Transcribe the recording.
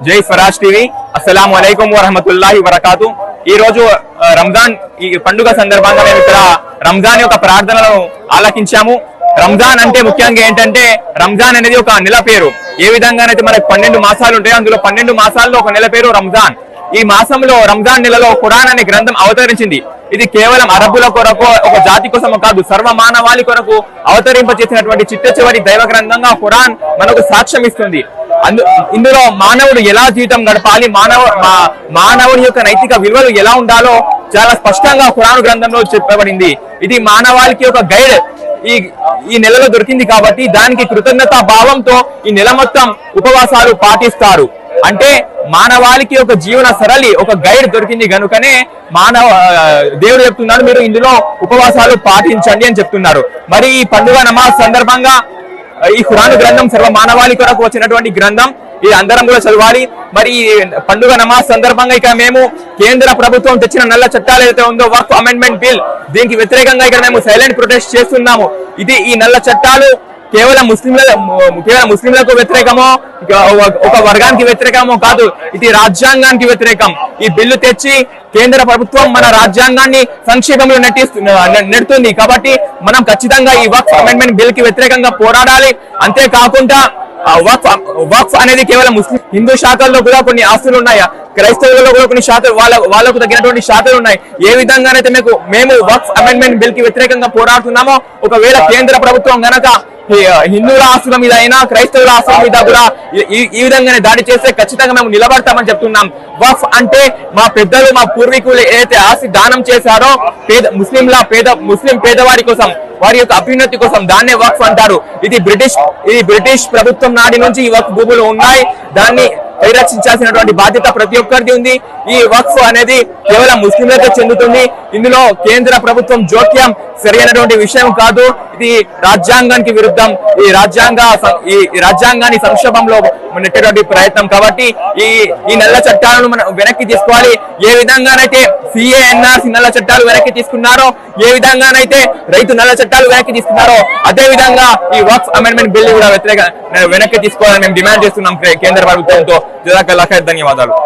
జై స్వరాజ్ టీవీ. అస్సలాము అలైకుం వరహమతుల్లాహి వబరకాతు. ఈ రోజు రంజాన్ ఈ పండుగ సందర్భంగా మేము ఇక్కడ రంజాన్ యొక్క ప్రార్థనలను ఆలకించాము. రంజాన్ అంటే ముఖ్యంగా ఏంటంటే రంజాన్ అనేది ఒక నెల పేరు. ఏ విధంగానైతే మనకి 12 మాసాలు ఉంటాయో అందులో 12 మాసాల్లో ఒక నెల పేరు రంజాన్. ఈ మాసంలో రంజాన్ నెలలో ఖురాన్ అనే గ్రంథం అవతరించింది. ఇది కేవలం అరబ్బుల కొరకు ఒక జాతి కోసం కాదు, సర్వ మానవాళి కొరకు అవతరింపచేసినటువంటి చిట్ట చివరి దైవ గ్రంథంగా ఖురాన్ మనకు సాక్ష్యం ఇస్తుంది. ఇందులో మానవుడు ఎలా జీవితం గడపాలి, మానవుని యొక్క నైతిక విలువలు ఎలా ఉండాలో చాలా స్పష్టంగా ఖురాన్ గ్రంథంలో చెప్పబడింది. ఇది మానవాళికి ఒక గైడ్ ఈ నెలలో దొరికింది కాబట్టి దానికి కృతజ్ఞతా భావంతో ఈ నెల మొత్తం ఉపవాసాలు పాటిస్తారు. అంటే మానవాళికి ఒక జీవన సరళి, ఒక గైడ్ దొరికింది కనుకనే దేవుడు చెప్తున్నాడు మీరు ఇందులో ఉపవాసాలు పాటించండి అని చెప్తున్నారు. మరి ఈ పండుగ నమాజ్ సందర్భంగా ఈ ఖురాన్ గ్రంథం సర్వ మానవాళి కొరకు వచ్చినటువంటి గ్రంథం, ఇది అందరం కూడా చదవాలి. మరి ఈ పండుగ నమాజ్ సందర్భంగా ఇక మేము కేంద్ర ప్రభుత్వం తెచ్చిన నల్ల చట్టాలు ఏదైతే ఉందో వక్ఫ్ అమెండ్మెంట్ బిల్, దీనికి వ్యతిరేకంగా ఇక్కడ మేము సైలెంట్ ప్రొటెస్ట్ చేస్తున్నాము. ఈ నల్ల చట్టాలు కేవలం ముస్లింలకు వ్యతిరేకమో, ఒక వర్గానికి వ్యతిరేకమో కాదు, ఇది రాజ్యాంగానికి వ్యతిరేకం. ఈ బిల్లు తెచ్చి కేంద్ర ప్రభుత్వం మన రాజ్యాంగాన్ని సంక్షేమంలో నెడుతుంది. కాబట్టి మనం ఖచ్చితంగా ఈ వక్ఫ్ అమెండ్మెంట్ బిల్ కి వ్యతిరేకంగా పోరాడాలి. అంతేకాకుండా వక్ఫ్ అనేది కేవలం ముస్లిం హిందూ శాఖల్లో కూడా కొన్ని ఆస్తులు ఉన్నాయి, క్రైస్తవులలో కూడా కొన్ని శాఖలు వాళ్ళకు తగినటువంటి శాఖలు ఉన్నాయి. ఏ విధంగానైతే మేము వక్ఫ్ అమెండ్మెంట్ బిల్ కి వ్యతిరేకంగా పోరాడుతున్నామో, ఒకవేళ కేంద్ర ప్రభుత్వం గనక హిందువుల ఆస్తుల మీద అయినా క్రైస్తవుల ఆస్తుల మీద కూడా ఈ విధంగానే దాడి చేస్తే ఖచ్చితంగా మేము నిలబడతామని చెప్తున్నాం. వక్ఫ్ అంటే మా పెద్దలు, మా పూర్వీకులు ఏదైతే ఆస్తి దానం చేశారో ముస్లిం పేదవారి కోసం, వారి యొక్క అభ్యున్నతి కోసం దాన్నే వక్ఫ్ అంటారు. ఇది బ్రిటిష్ ప్రభుత్వం నాటి నుంచి ఈ వక్ఫ్ భూములు ఉన్నాయి. దాన్ని పరిరక్షించాల్సినటువంటి బాధ్యత ప్రతి ఒక్కరిది ఉంది. ఈ వక్ఫ్ అనేది కేవలం ముస్లింలకే చెందుతుంది. ఇందులో కేంద్ర ప్రభుత్వం జోక్యం సరైనటువంటి విషయం కాదు. ఇది రాజ్యాంగానికి విరుద్ధం. ఈ రాజ్యాంగాన్ని సంక్షోభంలో నెట్టేటువంటి ప్రయత్నం. కాబట్టి ఈ నల్ల చట్టాలను మనం వెనక్కి తీసుకోవాలి. ఏ విధంగానైతే CANRC నల్ల చట్టాలు వెనక్కి తీసుకున్నారో, ఏ విధంగానైతే రైతు నల్ల చట్టాలు వెనక్కి తీసుకున్నారో, అదే విధంగా ఈ వక్ఫ్ అమెండ్మెంట్ బిల్ కూడా వెనక్కి తీసుకోవాలని మేము డిమాండ్ చేస్తున్నాం కేంద్ర ప్రభుత్వంతో. జజాకల్లాహ్ ఖైర్. ధన్యవాదాలు.